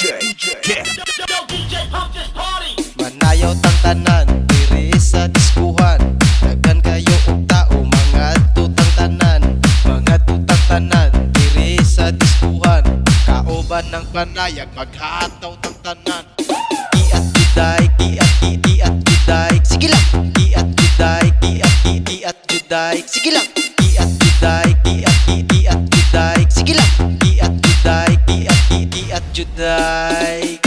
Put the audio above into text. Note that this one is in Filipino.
Yeah. Manayaw tang tanan, diri sa diskuhan. Daghan kayo og tao, mga tutang tanan. Mga tutang tanan, diri sa diskuhan. Kauban ng panayag, maghataw tang tanan. Iat juday, iat juday. Sige lang. Iat juday, iat juday. Sige lang. Iat juday, iat juday. Sige lang. Iat juday, iat juday.